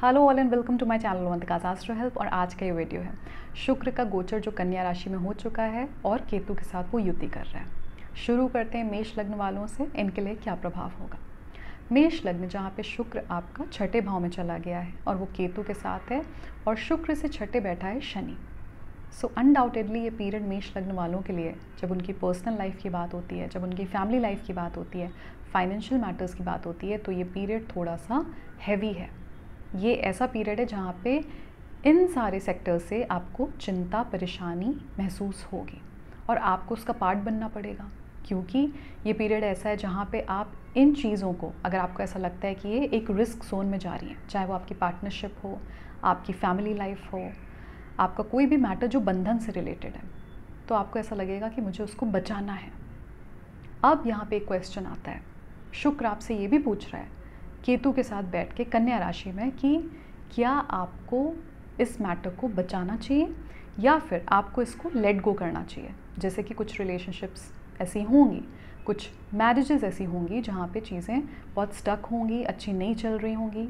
Hello all and welcome to my channel Avantika astro help. और आज का ये वीडियो है शुक्र का गोचर जो कन्या राशि में हो चुका है और केतु के साथ वो युति कर रहा है। शुरू करते हैं मेष लग्न वालों से, इनके लिए क्या प्रभाव होगा। मेष लग्न जहाँ पे शुक्र आपका छठे भाव में चला गया है और वो केतु के साथ है और शुक्र से छठे बैठा है शनि। सो अनडाउटेडली ये पीरियड मेष लग्न वालों के लिए, जब उनकी पर्सनल लाइफ की बात होती है, जब उनकी फैमिली लाइफ की बात होती है, फाइनेंशियल मैटर्स की बात होती है, तो ये पीरियड थोड़ा सा हैवी है। ये ऐसा पीरियड है जहाँ पे इन सारे सेक्टर से आपको चिंता परेशानी महसूस होगी और आपको उसका पार्ट बनना पड़ेगा, क्योंकि ये पीरियड ऐसा है जहाँ पे आप इन चीज़ों को, अगर आपको ऐसा लगता है कि ये एक रिस्क जोन में जा रही है, चाहे वो आपकी पार्टनरशिप हो, आपकी फैमिली लाइफ हो, आपका कोई भी मैटर जो बंधन से रिलेटेड है, तो आपको ऐसा लगेगा कि मुझे उसको बचाना है। अब यहाँ पे एक क्वेश्चन आता है, शुक्र आपसे ये भी पूछ रहा है केतु के साथ बैठ के कन्या राशि में कि क्या आपको इस मैटर को बचाना चाहिए या फिर आपको इसको लेट गो करना चाहिए। जैसे कि कुछ रिलेशनशिप्स ऐसी होंगी, कुछ मैरिजेस ऐसी होंगी जहाँ पे चीज़ें बहुत स्टक होंगी, अच्छी नहीं चल रही होंगी,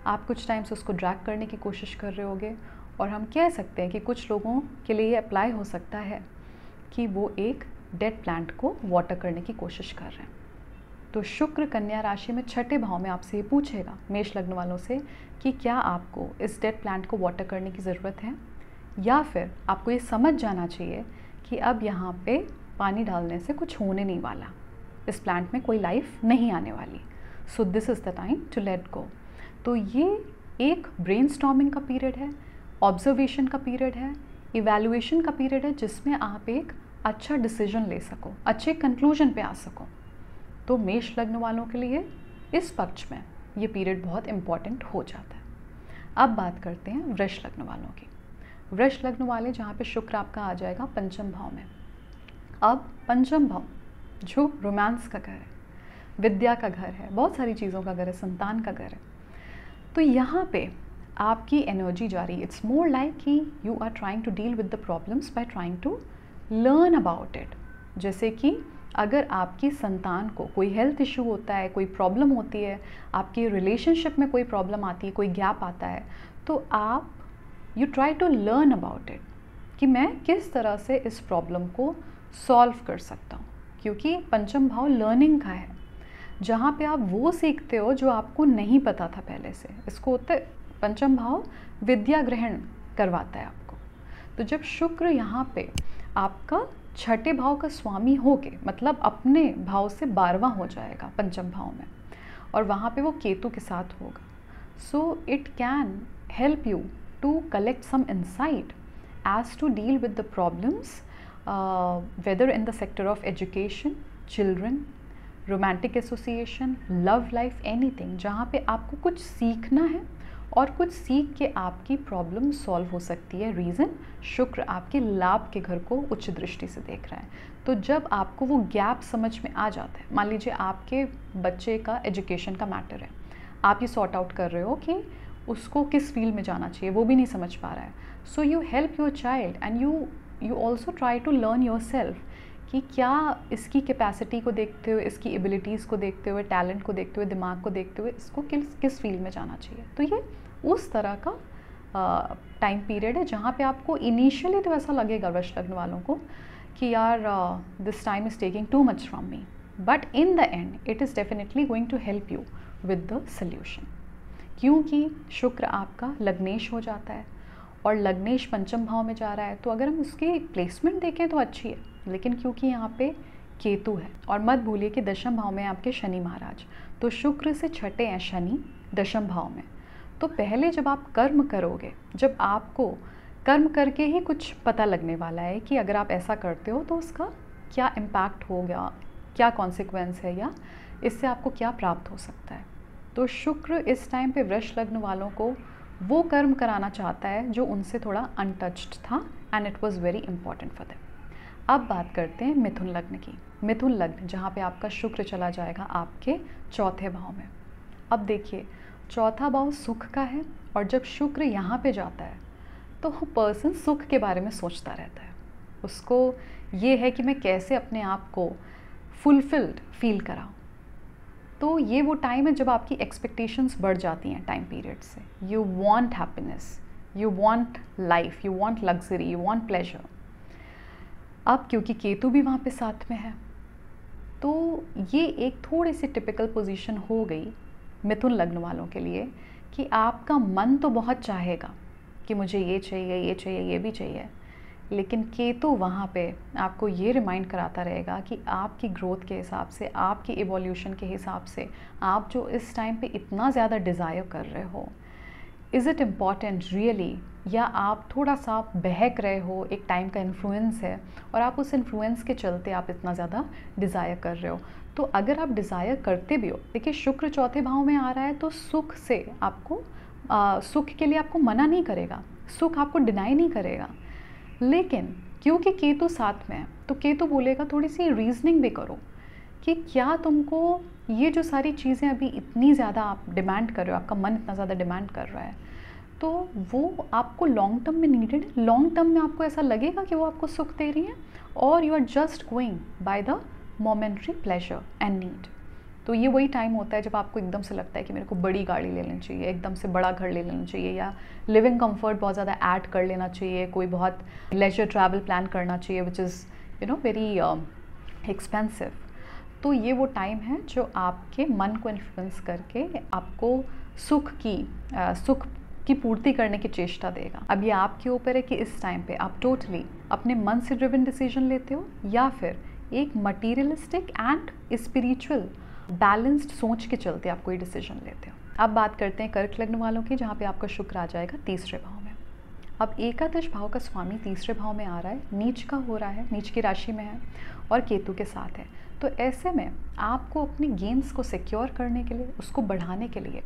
आप कुछ टाइम से उसको ड्रैग करने की कोशिश कर रहे होगे। और हम कह सकते हैं कि कुछ लोगों के लिए ये अप्लाई हो सकता है कि वो एक डेड प्लांट को वाटर करने की कोशिश कर रहे हैं। तो शुक्र कन्या राशि में छठे भाव में आपसे ये पूछेगा मेष लग्न वालों से कि क्या आपको इस डेड प्लांट को वाटर करने की ज़रूरत है या फिर आपको ये समझ जाना चाहिए कि अब यहाँ पे पानी डालने से कुछ होने नहीं वाला, इस प्लांट में कोई लाइफ नहीं आने वाली। So this is the time to let go. तो ये एक ब्रेनस्टॉर्मिंग का पीरियड है, ऑब्जर्वेशन का पीरियड है, इवैल्यूएशन का पीरियड है, जिसमें आप एक अच्छा डिसीजन ले सको, अच्छे कंक्लूजन पे आ सको। तो मेष लग्न वालों के लिए इस पक्ष में ये पीरियड बहुत इम्पॉर्टेंट हो जाता है। अब बात करते हैं वृष लग्न वालों की। वृष लग्न वाले जहाँ पे शुक्र आपका आ जाएगा पंचम भाव में। अब पंचम भाव जो रोमांस का घर है, विद्या का घर है, बहुत सारी चीज़ों का घर है, संतान का घर है, तो यहाँ पे आपकी एनर्जी जा रही है। इट्स मोर लाइक कि you are trying to deal with the problems by trying to learn about it. जैसे कि अगर आपकी संतान को कोई हेल्थ इशू होता है, कोई प्रॉब्लम होती है, आपकी रिलेशनशिप में कोई प्रॉब्लम आती है, कोई गैप आता है, तो आप you try to learn about it कि मैं किस तरह से इस प्रॉब्लम को सॉल्व कर सकता हूँ, क्योंकि पंचम भाव लर्निंग का है, जहाँ पे आप वो सीखते हो जो आपको नहीं पता था पहले से। इसको होते पंचम भाव विद्या ग्रहण करवाता है आपको। तो जब शुक्र यहाँ पे आपका छठे भाव का स्वामी होके, मतलब अपने भाव से 12वां हो जाएगा पंचम भाव में, और वहाँ पे वो केतु के साथ होगा। So it can help you to collect some insight as to deal with the problems, whether in the sector of education, children, romantic association, love life, anything, जहाँ पे आपको कुछ सीखना है और कुछ सीख के आपकी प्रॉब्लम सॉल्व हो सकती है। रीज़न, शुक्र आपके लाभ के घर को उच्च दृष्टि से देख रहा है। तो जब आपको वो गैप समझ में आ जाता है, मान लीजिए आपके बच्चे का एजुकेशन का मैटर है, आप ये सॉर्ट आउट कर रहे हो कि उसको किस फील्ड में जाना चाहिए, वो भी नहीं समझ पा रहा है। So you help your child and you also try to learn yourself कि क्या इसकी कैपेसिटी को देखते हुए, इसकी एबिलिटीज़ को देखते हुए, टैलेंट को देखते हुए, दिमाग को देखते हुए इसको किस फील्ड में जाना चाहिए। तो ये उस तरह का टाइम पीरियड है जहाँ पे आपको इनिशियली तो ऐसा लगेगा वृष लग्न वालों को कि यार this time is taking too much from me, but in the end it is definitely going to help you with the solution, क्योंकि शुक्र आपका लग्नेश हो जाता है और लग्नेश पंचम भाव में जा रहा है। तो अगर हम उसकी प्लेसमेंट देखें तो अच्छी है, लेकिन क्योंकि यहाँ पे केतु है, और मत भूलिए कि दशम भाव में आपके शनि महाराज, तो शुक्र से छठे हैं शनि दशम भाव में। तो पहले जब आप कर्म करोगे, जब आपको कर्म करके ही कुछ पता लगने वाला है कि अगर आप ऐसा करते हो तो उसका क्या इम्पैक्ट होगा, क्या कॉन्सिक्वेंस है, या इससे आपको क्या प्राप्त हो सकता है। तो शुक्र इस टाइम पे वृष लग्न वालों को वो कर्म कराना चाहता है जो उनसे थोड़ा अनटच्ड था, and it was very important for them. अब बात करते हैं मिथुन लग्न की। मिथुन लग्न जहाँ पे आपका शुक्र चला जाएगा आपके चौथे भाव में। अब देखिए, चौथा भाव सुख का है, और जब शुक्र यहाँ पे जाता है तो वो पर्सन सुख के बारे में सोचता रहता है। उसको ये है कि मैं कैसे अपने आप को फुलफिल्ड फील कराऊँ, तो ये वो टाइम है जब आपकी एक्सपेक्टेशंस बढ़ जाती हैं टाइम पीरियड से। You want happiness, you want life, you want luxury, you want pleasure. अब क्योंकि केतु भी वहाँ पे साथ में है, तो ये एक थोड़ी सी टिपिकल पोजीशन हो गई मिथुन लग्न वालों के लिए कि आपका मन तो बहुत चाहेगा कि मुझे ये चाहिए, ये चाहिए, ये भी चाहिए, लेकिन केतु वहाँ पे आपको ये रिमाइंड कराता रहेगा कि आपकी ग्रोथ के हिसाब से, आपकी इवोल्यूशन के हिसाब से, आप जो इस टाइम पे इतना ज़्यादा डिज़ायर कर रहे हो, इज़ इट इम्पॉर्टेंट रियली, या आप थोड़ा सा बहक रहे हो, एक टाइम का इन्फ्लुएंस है और आप उस इन्फ्लुएंस के चलते आप इतना ज़्यादा डिज़ायर कर रहे हो। तो अगर आप डिज़ायर करते भी हो, देखिए शुक्र चौथे भाव में आ रहा है तो सुख से आपको सुख के लिए आपको मना नहीं करेगा, सुख आपको डिनाई नहीं करेगा, लेकिन क्योंकि केतु साथ में है तो केतु बोलेगा थोड़ी सी रीजनिंग भी करो कि क्या तुमको ये जो सारी चीज़ें अभी इतनी ज़्यादा आप डिमांड कर रहे हो, आपका मन इतना ज़्यादा डिमांड कर रहा है, तो वो आपको लॉन्ग टर्म में नीडेड है, लॉन्ग टर्म में आपको ऐसा लगेगा कि वो आपको सुख दे रही है, और you are just going by the momentary pleasure and need. तो ये वही टाइम होता है जब आपको एकदम से लगता है कि मेरे को बड़ी गाड़ी ले लेनी चाहिए, एकदम से बड़ा घर ले लेना चाहिए, या लिविंग कंफर्ट बहुत ज़्यादा ऐड कर लेना चाहिए, कोई बहुत लेजर ट्रैवल प्लान करना चाहिए विच इज़ वेरी एक्सपेंसिव। तो ये वो टाइम है जो आपके मन को इन्फ्लुएंस करके आपको सुख की पूर्ति करने की चेष्टा देगा। अब ये आपके ऊपर है कि इस टाइम पे आप टोटली अपने मन से ड्रिवन डिसीजन लेते हो या फिर एक मटीरियलिस्टिक एंड स्पिरिचुअल बैलेंस्ड सोच के चलते आप कोई डिसीजन लेते हो। अब बात करते हैं कर्क लग्न वालों की, जहाँ पे आपका शुक्र आ जाएगा तीसरे भाव में। अब एकादश भाव का स्वामी तीसरे भाव में आ रहा है, नीच का हो रहा है, नीच की राशि में है और केतु के साथ है। तो ऐसे में आपको अपने गेन्स को सिक्योर करने के लिए, उसको बढ़ाने के लिए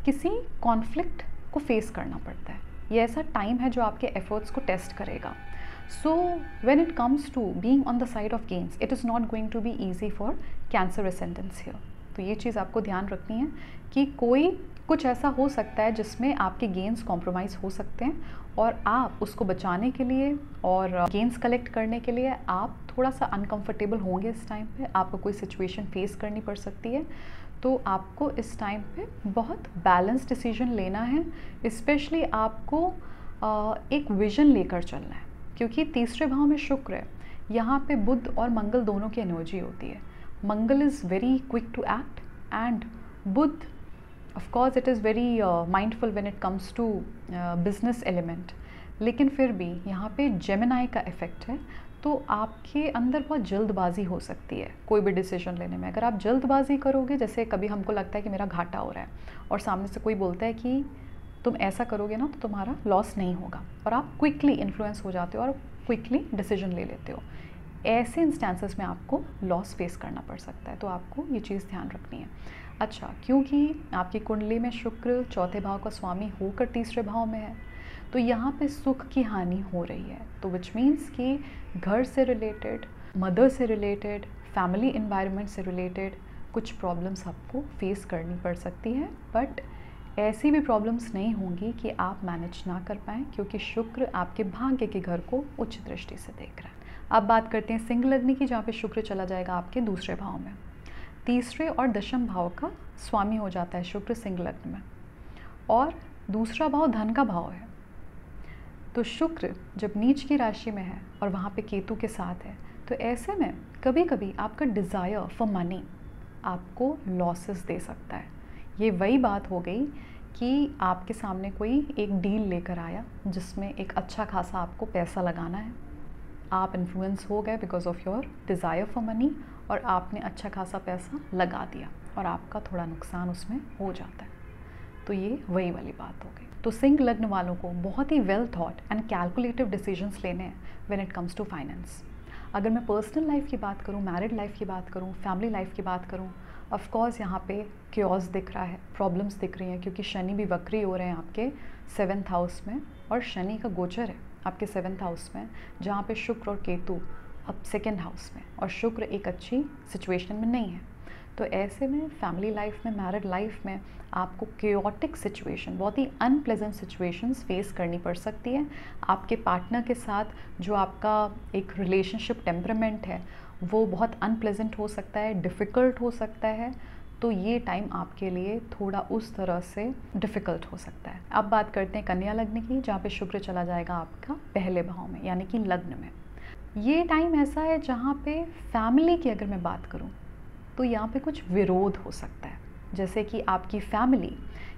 किसी कॉन्फ्लिक्ट को फेस करना पड़ता है। ये ऐसा टाइम है जो आपके एफर्ट्स को टेस्ट करेगा। So when it comes to being on the side of gains, it is not going to be easy for Cancer ascendants here. तो ये चीज़ आपको ध्यान रखनी है कि कुछ ऐसा हो सकता है जिसमें आपके गेन्स कॉम्प्रोमाइज़ हो सकते हैं, और आप उसको बचाने के लिए और गेन्स कलेक्ट करने के लिए आप थोड़ा सा अनकंफर्टेबल होंगे इस टाइम पे, आपको कोई सिचुएशन फेस करनी पड़ सकती है। तो आपको इस टाइम पे बहुत बैलेंस डिसीजन लेना है, स्पेशली आपको एक विजन लेकर चलना है, क्योंकि तीसरे भाव में शुक्र है, यहाँ पे बुध और मंगल दोनों की एनर्जी होती है। Mangal is very quick to act and Budh of course it is very mindful when it comes to business element, लेकिन फिर भी यहाँ पे जेमिनाई का इफेक्ट है, तो आपके अंदर बहुत जल्दबाजी हो सकती है कोई भी डिसीजन लेने में। अगर आप जल्दबाजी करोगे, जैसे कभी हमको लगता है कि मेरा घाटा हो रहा है और सामने से कोई बोलता है कि तुम ऐसा करोगे ना तो तुम्हारा लॉस नहीं होगा, और आप क्विकली इन्फ्लुएंस हो जाते हो और क्विकली डिसीजन ले लेते हो, ऐसे इंस्टेंसेस में आपको लॉस फेस करना पड़ सकता है। तो आपको ये चीज़ ध्यान रखनी है। अच्छा, क्योंकि आपकी कुंडली में शुक्र चौथे भाव का स्वामी होकर तीसरे भाव में है, तो यहाँ पे सुख की हानि हो रही है, तो विच मीन्स कि घर से रिलेटेड, मदर से रिलेटेड, फैमिली इन्वायरमेंट से रिलेटेड कुछ प्रॉब्लम्स आपको फेस करनी पड़ सकती है, बट ऐसी भी प्रॉब्लम्स नहीं होंगी कि आप मैनेज ना कर पाएँ, क्योंकि शुक्र आपके भाग्य के घर को उच्च दृष्टि से देख रहा है। अब बात करते हैं सिंह लग्न की, जहाँ पे शुक्र चला जाएगा आपके दूसरे भाव में। तीसरे और दशम भाव का स्वामी हो जाता है शुक्र सिंह लग्न में, और दूसरा भाव धन का भाव है। तो शुक्र जब नीच की राशि में है और वहाँ पे केतु के साथ है, तो ऐसे में कभी कभी आपका डिज़ायर फॉर मनी आपको लॉसेस दे सकता है। ये वही बात हो गई कि आपके सामने कोई एक डील लेकर आया जिसमें एक अच्छा खासा आपको पैसा लगाना है, आप इन्फ्लुएंस हो गए because of your desire for money, और आपने अच्छा खासा पैसा लगा दिया और आपका थोड़ा नुकसान उसमें हो जाता है। तो ये वही वाली बात हो गई। तो सिंह लग्न वालों को बहुत ही well thought and calculative decisions लेने हैं when it comes to finance. अगर मैं पर्सनल लाइफ की बात करूँ, मैरिड लाइफ की बात करूँ, फैमिली लाइफ की बात करूँ, ऑफ कोर्स यहाँ पे क्योस दिख रहा है, प्रॉब्लम्स दिख रही हैं, क्योंकि शनि भी वक्री हो रहे हैं आपके 7th हाउस में, और शनि का गोचर है आपके 7th हाउस में, जहाँ पे शुक्र और केतु अब 2nd हाउस में, और शुक्र एक अच्छी सिचुएशन में नहीं है। तो ऐसे में फैमिली लाइफ में, मैरिड लाइफ में आपको केओटिक सिचुएशन, बहुत ही अनप्लेजेंट सिचुएशंस फेस करनी पड़ सकती है। आपके पार्टनर के साथ जो आपका एक रिलेशनशिप टेम्परामेंट है वो बहुत अनप्लेजेंट हो सकता है, डिफ़िकल्ट हो सकता है। तो ये टाइम आपके लिए थोड़ा उस तरह से डिफ़िकल्ट हो सकता है। अब बात करते हैं कन्या लग्न की, जहाँ पे शुक्र चला जाएगा आपका पहले भाव में, यानी कि लग्न में। ये टाइम ऐसा है जहाँ पे फैमिली की अगर मैं बात करूँ तो यहाँ पे कुछ विरोध हो सकता है, जैसे कि आपकी फैमिली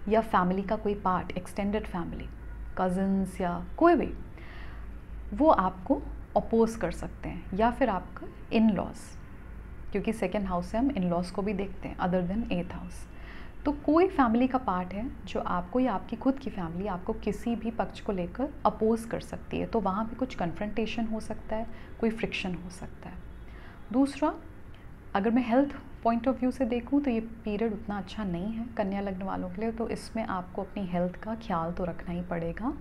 या फैमिली का कोई पार्ट, एक्सटेंडेड फैमिली, कज़न्स या कोई भी, वो आपको अपोज कर सकते हैं, या फिर आपका इन लॉज, क्योंकि सेकेंड हाउस से हम इन लॉज को भी देखते हैं अदर देन 8th हाउस। तो कोई फैमिली का पार्ट है जो आपको या आपकी खुद की फैमिली आपको किसी भी पक्ष को लेकर अपोज कर सकती है, तो वहाँ पे कुछ कन्फ्रंटेशन हो सकता है, कोई फ्रिक्शन हो सकता है। दूसरा, अगर मैं हेल्थ पॉइंट ऑफ व्यू से देखूं तो ये पीरियड उतना अच्छा नहीं है कन्या लग्न वालों के लिए, तो इसमें आपको अपनी हेल्थ का ख्याल तो रखना ही पड़ेगा।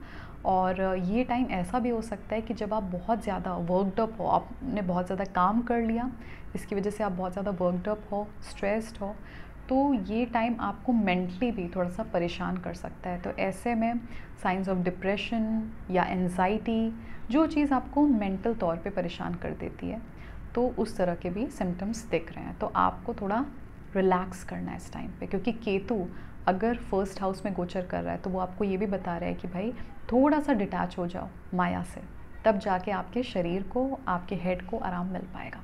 और ये टाइम ऐसा भी हो सकता है कि जब आप बहुत ज़्यादा वर्कड अप हो, आपने बहुत ज़्यादा काम कर लिया, इसकी वजह से आप बहुत ज़्यादा वर्कड अप हो, स्ट्रेस्ड हो, तो ये टाइम आपको मेंटली भी थोड़ा सा परेशान कर सकता है। तो ऐसे में साइंस ऑफ डिप्रेशन या एंजाइटी, जो चीज़ आपको मेंटल तौर पे परेशान कर देती है, तो उस तरह के भी सिम्टम्स दिख रहे हैं। तो आपको थोड़ा रिलैक्स करना है इस टाइम पे, क्योंकि केतु अगर फर्स्ट हाउस में गोचर कर रहा है तो वो आपको ये भी बता रहा है कि भाई थोड़ा सा डिटैच हो जाओ माया से, तब जाके आपके शरीर को, आपके हेड को आराम मिल पाएगा।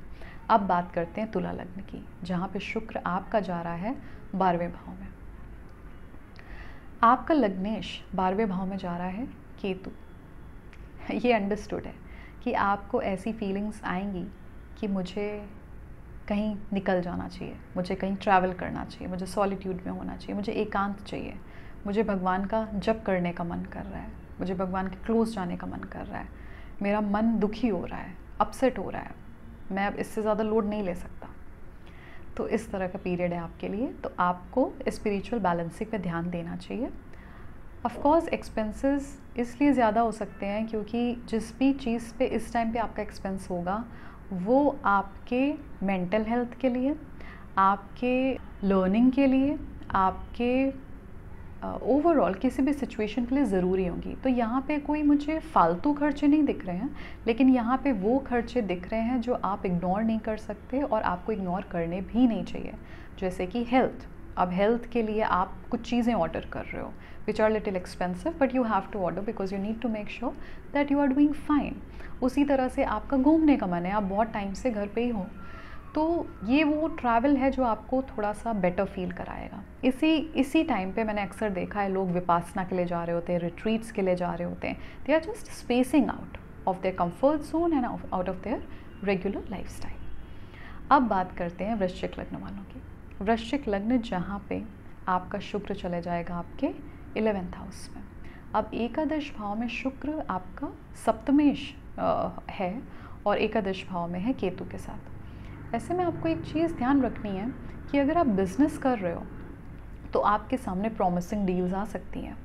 अब बात करते हैं तुला लग्न की, जहाँ पे शुक्र आपका जा रहा है 12वें भाव में। आपका लग्नेश 12वें भाव में जा रहा है केतु। ये अंडरस्टूड है कि आपको ऐसी फीलिंग्स आएंगी कि मुझे कहीं निकल जाना चाहिए, मुझे कहीं ट्रैवल करना चाहिए, मुझे सॉलिट्यूड में होना चाहिए, मुझे एकांत चाहिए, मुझे भगवान का जप करने का मन कर रहा है, मुझे भगवान के क्लोज जाने का मन कर रहा है, मेरा मन दुखी हो रहा है, अपसेट हो रहा है, मैं अब इससे ज़्यादा लोड नहीं ले सकता। तो इस तरह का पीरियड है आपके लिए, तो आपको स्पिरिचुअल बैलेंसिंग पे ध्यान देना चाहिए। ऑफ कोर्स एक्सपेंसेस इसलिए ज़्यादा हो सकते हैं क्योंकि जिस भी चीज़ पे इस टाइम पे आपका एक्सपेंस होगा वो आपके मेंटल हेल्थ के लिए, आपके लर्निंग के लिए, आपके ओवरऑल किसी भी सिचुएशन के लिए ज़रूरी होंगी। तो यहाँ पे कोई मुझे फालतू खर्चे नहीं दिख रहे हैं, लेकिन यहाँ पे वो खर्चे दिख रहे हैं जो आप इग्नोर नहीं कर सकते और आपको इग्नोर करने भी नहीं चाहिए, जैसे कि हेल्थ। अब हेल्थ के लिए आप कुछ चीज़ें ऑर्डर कर रहे हो which are little expensive, but you have to order because you need to make sure that you are doing fine. उसी तरह से आपका घूमने का मन है, आप बहुत टाइम से घर पे ही हो, तो ये वो ट्रैवल है जो आपको थोड़ा सा बेटर फील कराएगा। इसी टाइम पे मैंने अक्सर देखा है लोग विपासना के लिए जा रहे होते हैं, रिट्रीट्स के लिए जा रहे होते हैं, they are just spacing out of their comfort zone and out of their regular lifestyle. अब बात करते हैं वृश्चिक लग्न वालों की। वृश्चिक लग्न जहाँ पे आपका शुक्र चले जाएगा आपके 11th हाउस में। अब एकादश भाव में शुक्र आपका सप्तमेश है और एकादश भाव में है केतु के साथ। ऐसे में आपको एक चीज़ ध्यान रखनी है कि अगर आप बिज़नेस कर रहे हो तो आपके सामने प्रॉमिसिंग डील्स आ सकती हैं,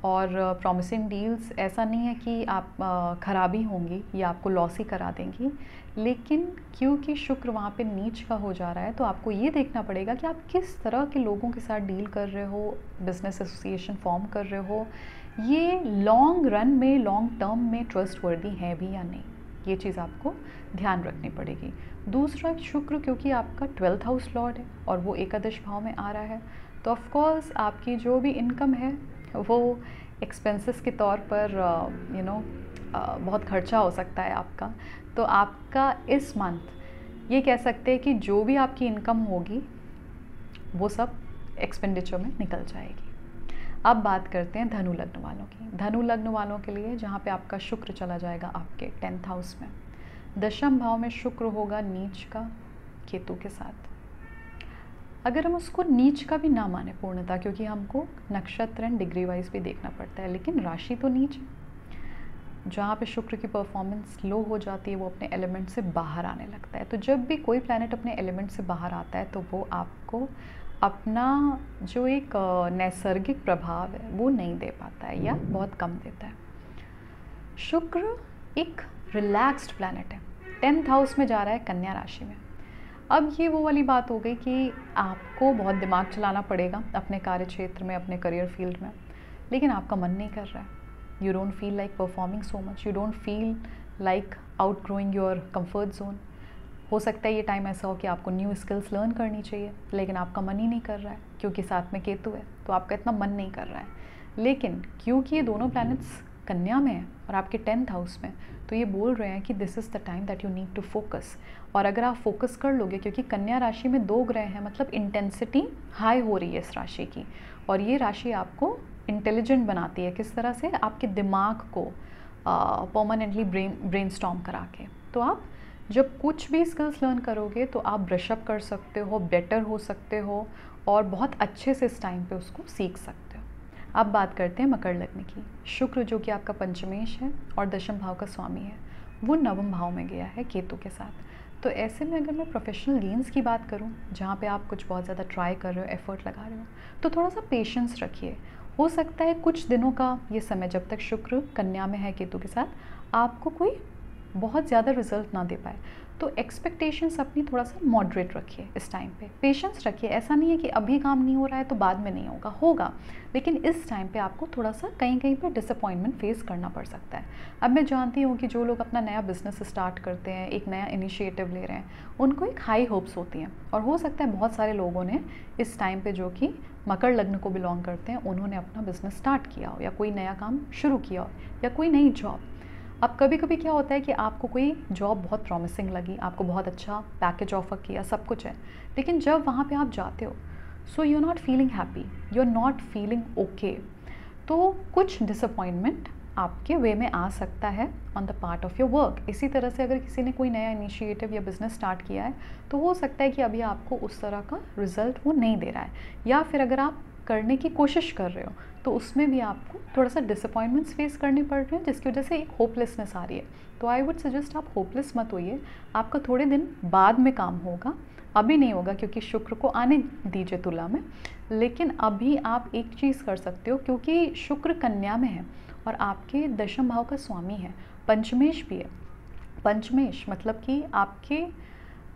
और प्रॉमिसिंग डील्स ऐसा नहीं है कि आप खराबी होंगी या आपको लॉस ही करा देंगी, लेकिन क्योंकि शुक्र वहाँ पे नीच का हो जा रहा है तो आपको ये देखना पड़ेगा कि आप किस तरह के लोगों के साथ डील कर रहे हो, बिज़नेस एसोसिएशन फॉर्म कर रहे हो, ये लॉन्ग रन में, लॉन्ग टर्म में ट्रस्ट वर्दी है भी या नहीं, ये चीज़ आपको ध्यान रखनी पड़ेगी। दूसरा, शुक्र क्योंकि आपका 12th हाउस लॉर्ड है और वो एकादश भाव में आ रहा है, तो ऑफ कोर्स आपकी जो भी इनकम है वो एक्सपेंसेस के तौर पर बहुत खर्चा हो सकता है आपका। तो आपका इस मंथ ये कह सकते हैं कि जो भी आपकी इनकम होगी वो सब एक्सपेंडिचर में निकल जाएगी। अब बात करते हैं धनु लग्न वालों की। धनु लग्न वालों के लिए जहाँ पे आपका शुक्र चला जाएगा आपके 10th हाउस में, दशम भाव में शुक्र होगा नीच का केतु के साथ। अगर हम उसको नीच का भी ना माने पूर्णतः, क्योंकि हमको नक्षत्र एंड डिग्री वाइज भी देखना पड़ता है, लेकिन राशि तो नीच है। जहाँ पे शुक्र की परफॉर्मेंस लो हो जाती है वो अपने एलिमेंट से बाहर आने लगता है। तो जब भी कोई प्लैनेट अपने एलिमेंट से बाहर आता है तो वो आपको अपना जो एक नैसर्गिक प्रभाव है वो नहीं दे पाता है या बहुत कम देता है। शुक्र एक रिलैक्स्ड प्लैनेट है, 10th हाउस में जा रहा है कन्या राशि में। अब ये वो वाली बात हो गई कि आपको बहुत दिमाग चलाना पड़ेगा अपने कार्य क्षेत्र में, अपने करियर फील्ड में, लेकिन आपका मन नहीं कर रहा है। You don't feel like performing so much, you don't feel like out growing your comfort zone. हो सकता है ये टाइम ऐसा हो कि आपको न्यू स्किल्स लर्न करनी चाहिए, लेकिन आपका मन ही नहीं कर रहा है क्योंकि साथ में केतु है, तो आपका इतना मन नहीं कर रहा है। लेकिन क्योंकि ये दोनों प्लैनेट्स कन्या में हैं और आपके 10th हाउस में, तो ये बोल रहे हैं कि this is the time that you need to focus. और अगर आप फोकस कर लोगे, क्योंकि कन्या राशि में 2 ग्रह हैं, मतलब इंटेंसिटी हाई हो रही है इस राशि की, और ये राशि आपको इंटेलिजेंट बनाती है। किस तरह से? आपके दिमाग को परमानेंटली ब्रेनस्टॉर्म करा के। तो आप जब कुछ भी स्किल्स लर्न करोगे तो आप ब्रशअप कर सकते हो, बेटर हो सकते हो और बहुत अच्छे से इस टाइम पे उसको सीख सकते हो। अब बात करते हैं मकर लग्न की। शुक्र जो कि आपका पंचमेश है और दशम भाव का स्वामी है, वो नवम भाव में गया है केतु के साथ। तो ऐसे में अगर मैं प्रोफेशनल गेन्स की बात करूं, जहाँ पे आप कुछ बहुत ज़्यादा ट्राई कर रहे हो, एफर्ट लगा रहे हो, तो थोड़ा सा पेशेंस रखिए। हो सकता है कुछ दिनों का ये समय, जब तक शुक्र कन्या में है केतु के साथ, आपको कोई बहुत ज़्यादा रिजल्ट ना दे पाए, तो एक्सपेक्टेशंस अपनी थोड़ा सा मॉडरेट रखिए इस टाइम पे, पेशेंस रखिए। ऐसा नहीं है कि अभी काम नहीं हो रहा है तो बाद में नहीं होगा, होगा, लेकिन इस टाइम पे आपको थोड़ा सा कहीं कहीं पे डिसअपॉइंटमेंट फेस करना पड़ सकता है। अब मैं जानती हूँ कि जो लोग अपना नया बिजनेस स्टार्ट करते हैं, एक नया इनिशिएटिव ले रहे हैं, उनको एक हाई होप्स होती हैं, और हो सकता है बहुत सारे लोगों ने इस टाइम पे, जो कि मकर लग्न को बिलोंग करते हैं, उन्होंने अपना बिजनेस स्टार्ट किया हो या कोई नया काम शुरू किया हो या कोई नई जॉब। अब कभी कभी क्या होता है कि आपको कोई जॉब बहुत प्रॉमिसिंग लगी, आपको बहुत अच्छा पैकेज ऑफर किया, सब कुछ है, लेकिन जब वहाँ पे आप जाते हो, so you are not feeling happy, you are not feeling okay, तो कुछ डिसअपॉइंटमेंट आपके वे में आ सकता है on the part of your work. इसी तरह से अगर किसी ने कोई नया इनिशिएटिव या बिजनेस स्टार्ट किया है, तो हो सकता है कि अभी आपको उस तरह का रिजल्ट वो नहीं दे रहा है, या फिर अगर आप करने की कोशिश कर रहे हो तो उसमें भी आपको थोड़ा सा डिसअपॉइंटमेंट्स फेस करने पड़ रहे हैं, जिसकी वजह से एक होपलेसनेस आ रही है। तो आई वुड सजेस्ट आप होपलेस मत होइए, आपका थोड़े दिन बाद में काम होगा, अभी नहीं होगा, क्योंकि शुक्र को आने दीजिए तुला में। लेकिन अभी आप एक चीज़ कर सकते हो, क्योंकि शुक्र कन्या में है और आपके दशम भाव का स्वामी है, पंचमेश भी है। पंचमेश मतलब कि आपके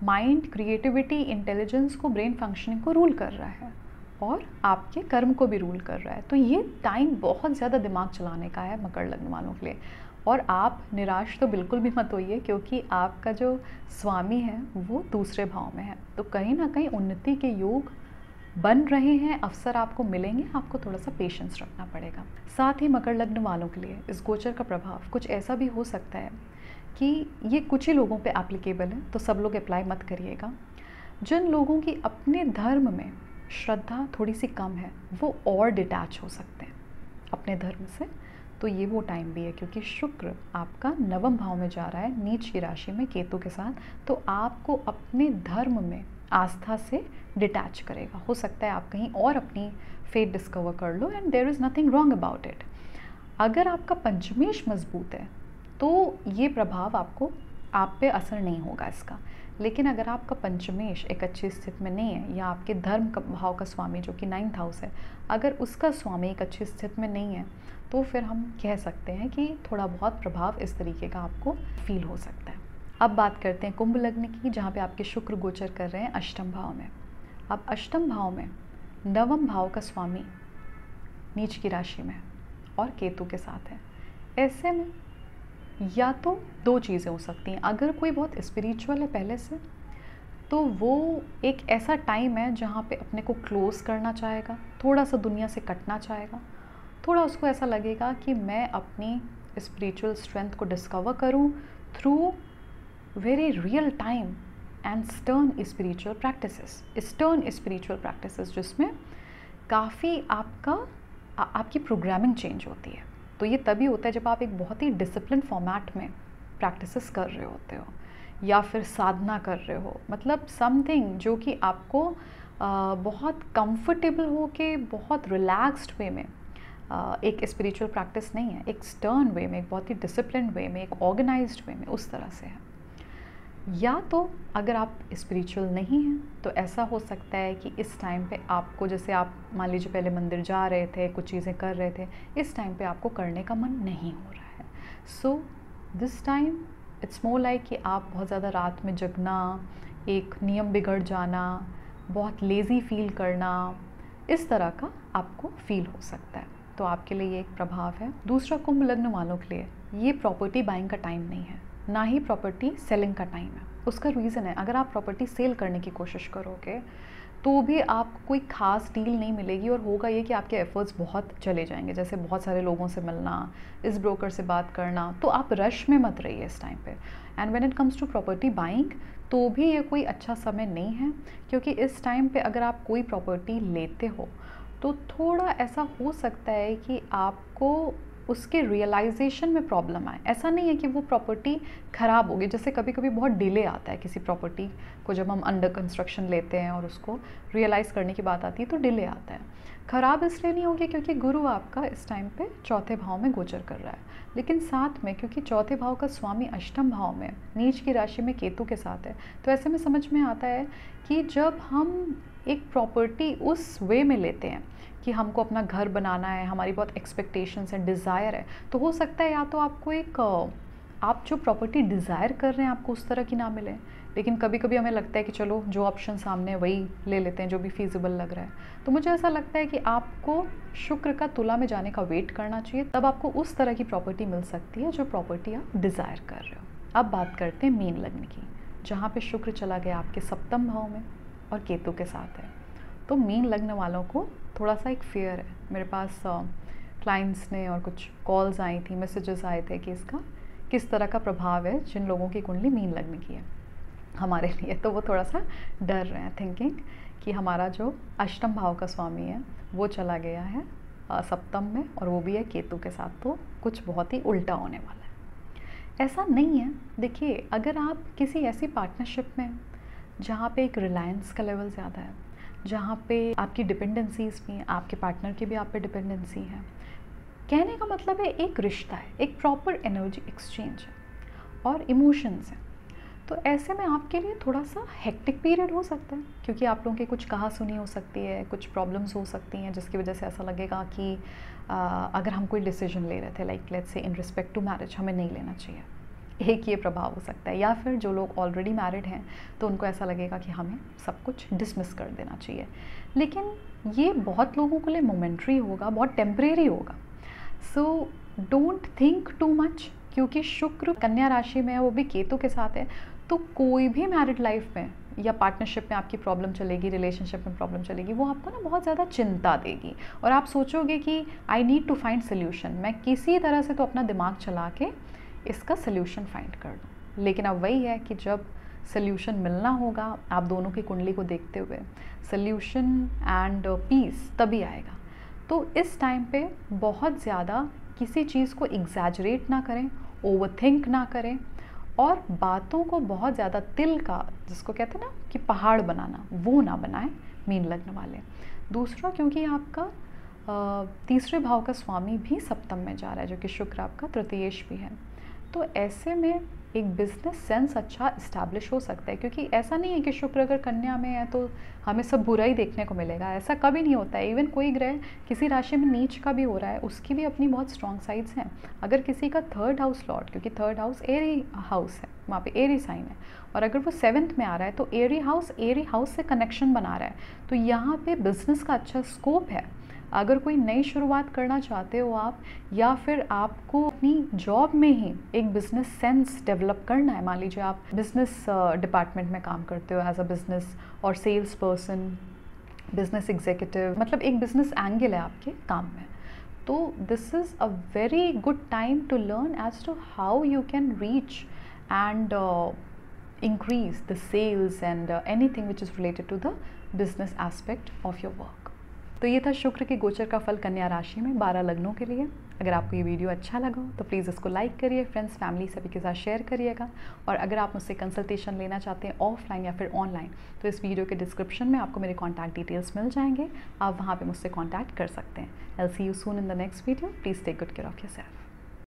माइंड, क्रिएटिविटी, इंटेलिजेंस को, ब्रेन फंक्शनिंग को रूल कर रहा है और आपके कर्म को भी रूल कर रहा है। तो ये टाइम बहुत ज़्यादा दिमाग चलाने का है मकर लग्न वालों के लिए। और आप निराश तो बिल्कुल भी मत होइए, क्योंकि आपका जो स्वामी है वो दूसरे भाव में है, तो कहीं ना कहीं उन्नति के योग बन रहे हैं, अवसर आपको मिलेंगे, आपको थोड़ा सा पेशेंस रखना पड़ेगा। साथ ही मकर लग्न वालों के लिए इस गोचर का प्रभाव कुछ ऐसा भी हो सकता है कि ये कुछ ही लोगों पे एप्लीकेबल है, तो सब लोग अप्लाई मत करिएगा। जिन लोगों की अपने धर्म में श्रद्धा थोड़ी सी कम है, वो और डिटैच हो सकते हैं अपने धर्म से, तो ये वो टाइम भी है, क्योंकि शुक्र आपका नवम भाव में जा रहा है नीच की राशि में केतु के साथ, तो आपको अपने धर्म में आस्था से डिटैच करेगा। हो सकता है आप कहीं और अपनी फेथ डिस्कवर कर लो, and there is nothing wrong about it. अगर आपका पंचमेश मजबूत है तो ये प्रभाव आपको, आप पे असर नहीं होगा इसका। लेकिन अगर आपका पंचमेश एक अच्छी स्थिति में नहीं है, या आपके धर्म का भाव का स्वामी जो कि 9th हाउस है, अगर उसका स्वामी एक अच्छी स्थिति में नहीं है, तो फिर हम कह सकते हैं कि थोड़ा बहुत प्रभाव इस तरीके का आपको फील हो सकता है। अब बात करते हैं कुंभ लग्न की, जहाँ पे आपके शुक्र गोचर कर रहे हैं अष्टम भाव में। अब अष्टम भाव में नवम भाव का स्वामी नीच की राशि में और केतु के साथ है। ऐसे में या तो दो चीज़ें हो सकती हैं। अगर कोई बहुत स्पिरिचुअल है पहले से, तो वो एक ऐसा टाइम है जहाँ पे अपने को क्लोज करना चाहेगा, थोड़ा सा दुनिया से कटना चाहेगा, थोड़ा उसको ऐसा लगेगा कि मैं अपनी स्पिरिचुअल स्ट्रेंथ को डिस्कवर करूँ through very real time and stern spiritual practices, जिसमें काफ़ी आपकी प्रोग्रामिंग चेंज होती है। तो ये तभी होता है जब आप एक बहुत ही डिसिप्लिन फॉर्मेट में प्रैक्टिसेस कर रहे होते हो या फिर साधना कर रहे हो, मतलब समथिंग जो कि आपको बहुत कंफर्टेबल हो के, बहुत रिलैक्स्ड वे में, एक स्पिरिचुअल प्रैक्टिस नहीं है, एक स्टर्न वे में, एक बहुत ही डिसिप्लिन वे में, एक ऑर्गेनाइज्ड वे में, उस तरह से है। या तो अगर आप स्पिरिचुअल नहीं हैं तो ऐसा हो सकता है कि इस टाइम पे आपको, जैसे आप मान लीजिए पहले मंदिर जा रहे थे, कुछ चीज़ें कर रहे थे, इस टाइम पे आपको करने का मन नहीं हो रहा है। So this time it's more like कि आप बहुत ज़्यादा रात में जगना, एक नियम बिगड़ जाना, बहुत लेज़ी फील करना, इस तरह का आपको फील हो सकता है। तो आपके लिए ये एक प्रभाव है। दूसरा, कुंभ लग्न वालों के लिए ये प्रॉपर्टी बाइंग का टाइम नहीं है। ना ही प्रॉपर्टी सेलिंग का टाइम है। उसका रीज़न है, अगर आप प्रॉपर्टी सेल करने की कोशिश करोगे तो भी आपको कोई ख़ास डील नहीं मिलेगी, और होगा ये कि आपके एफ़र्ट्स बहुत चले जाएंगे, जैसे बहुत सारे लोगों से मिलना, इस ब्रोकर से बात करना। तो आप रश में मत रहिए इस टाइम पे। And when it comes to property buying, तो भी ये कोई अच्छा समय नहीं है, क्योंकि इस टाइम पे अगर आप कोई प्रॉपर्टी लेते हो तो थोड़ा ऐसा हो सकता है कि आपको उसके रियलाइजेशन में प्रॉब्लम आए। ऐसा नहीं है कि वो प्रॉपर्टी ख़राब होगी, जैसे कभी कभी बहुत डिले आता है किसी प्रॉपर्टी को, जब हम अंडर कंस्ट्रक्शन लेते हैं और उसको रियलाइज़ करने की बात आती है तो डिले आता है। ख़राब इसलिए नहीं होगी क्योंकि गुरु आपका इस टाइम पे चौथे भाव में गोचर कर रहा है, लेकिन साथ में क्योंकि चौथे भाव का स्वामी अष्टम भाव में नीच की राशि में केतु के साथ है, तो ऐसे में समझ में आता है कि जब हम एक प्रॉपर्टी उस वे में लेते हैं कि हमको अपना घर बनाना है, हमारी बहुत एक्सपेक्टेशंस है, डिज़ायर है, तो हो सकता है या तो आपको एक आप जो प्रॉपर्टी डिज़ायर कर रहे हैं आपको उस तरह की ना मिले, लेकिन कभी कभी हमें लगता है कि चलो जो ऑप्शन सामने है वही ले लेते हैं, जो भी फीजिबल लग रहा है। तो मुझे ऐसा लगता है कि आपको शुक्र का तुला में जाने का वेट करना चाहिए, तब आपको उस तरह की प्रॉपर्टी मिल सकती है जो प्रॉपर्टी आप डिज़ायर कर रहे हो। अब बात करते हैं मीन लग्न की, जहाँ पे शुक्र चला गया आपके सप्तम भाव में और केतु के साथ है। तो मीन लग्न वालों को थोड़ा सा एक फेयर है। मेरे पास क्लाइंट्स ने और कुछ कॉल्स आई थी, मैसेजेस आए थे कि इसका किस तरह का प्रभाव है जिन लोगों की कुंडली मीन लग्न की है हमारे लिए। तो वो थोड़ा सा डर रहे हैं, थिंकिंग कि हमारा जो अष्टम भाव का स्वामी है वो चला गया है सप्तम में, और वो भी है केतु के साथ, तो कुछ बहुत ही उल्टा होने वाला है। ऐसा नहीं है। देखिए, अगर आप किसी ऐसी पार्टनरशिप में जहाँ पे एक रिलायंस का लेवल ज़्यादा है, जहाँ पे आपकी डिपेंडेंसीज भी हैं, आपके पार्टनर की भी आप पे डिपेंडेंसी है, कहने का मतलब है एक रिश्ता है, एक प्रॉपर एनर्जी एक्सचेंज है और इमोशंस हैं, तो ऐसे में आपके लिए थोड़ा सा हेक्टिक पीरियड हो सकता है, क्योंकि आप लोगों की कुछ कहा सुनी हो सकती है, कुछ प्रॉब्लम्स हो सकती हैं जिसकी वजह से ऐसा लगेगा कि अगर हम कोई डिसीजन ले रहे थे, like let's say in respect to marriage, हमें नहीं लेना चाहिए। एक ये प्रभाव हो सकता है। या फिर जो लोग ऑलरेडी मैरिड हैं तो उनको ऐसा लगेगा कि हमें सब कुछ डिसमिस कर देना चाहिए, लेकिन ये बहुत लोगों के लिए मोमेंट्री होगा, बहुत टेम्परेरी होगा। So don't think too much, क्योंकि शुक्र कन्या राशि में है, वो भी केतु के साथ है, तो कोई भी मैरिड लाइफ में या पार्टनरशिप में आपकी प्रॉब्लम चलेगी, रिलेशनशिप में प्रॉब्लम चलेगी, वो आपको ना बहुत ज़्यादा चिंता देगी और आप सोचोगे कि I need to find solution, मैं किसी तरह से तो अपना दिमाग चला के इसका सोल्यूशन फाइंड कर दूँ। लेकिन अब वही है कि जब सोल्यूशन मिलना होगा, आप दोनों की कुंडली को देखते हुए सोल्यूशन एंड पीस तभी आएगा। तो इस टाइम पे बहुत ज़्यादा किसी चीज़ को एग्जैजरेट ना करें, ओवरथिंक ना करें, और बातों को बहुत ज़्यादा तिल का, जिसको कहते हैं ना कि पहाड़ बनाना, वो ना बनाएं मीन लग्न वाले। दूसरा, क्योंकि आपका तीसरे भाव का स्वामी भी सप्तम में जा रहा है, जो कि शुक्र आपका तृतीयेश भी है, तो ऐसे में एक बिजनेस सेंस अच्छा इस्टेब्लिश हो सकता है। क्योंकि ऐसा नहीं है कि शुक्र अगर कन्या में है तो हमें सब बुरा ही देखने को मिलेगा, ऐसा कभी नहीं होता है। इवन कोई ग्रह किसी राशि में नीच का भी हो रहा है, उसकी भी अपनी बहुत स्ट्रॉन्ग साइड्स हैं। अगर किसी का थर्ड हाउस लॉर्ड, क्योंकि थर्ड हाउस एरी हाउस है, वहाँ पे एरी साइन है, और अगर वो 7th में आ रहा है तो एरी हाउस से कनेक्शन बना रहा है, तो यहाँ पे बिजनेस का अच्छा स्कोप है। अगर कोई नई शुरुआत करना चाहते हो आप, या फिर आपको अपनी जॉब में ही एक बिजनेस सेंस डेवलप करना है, मान लीजिए आप बिजनेस डिपार्टमेंट में काम करते हो एज अ बिजनेस और सेल्स पर्सन, बिजनेस एग्जीक्यूटिव, मतलब एक बिजनेस एंगल है आपके काम में, तो this is a very good time to learn as to how you can reach and increase the sales and anything which is related to the business aspect of your work। तो ये था शुक्र के गोचर का फल कन्या राशि में 12 लग्नों के लिए। अगर आपको ये वीडियो अच्छा लगा हो तो प्लीज़ इसको लाइक करिए, फ्रेंड्स फैमिली सभी के साथ शेयर करिएगा, और अगर आप मुझसे कंसल्टेशन लेना चाहते हैं ऑफलाइन या फिर ऑनलाइन, तो इस वीडियो के डिस्क्रिप्शन में आपको मेरे कॉन्टैक्ट डिटेल्स मिल जाएंगे, आप वहाँ पर मुझसे कॉन्टैक्ट कर सकते हैं। I'll see you soon in the next video. Please take good care of yourself.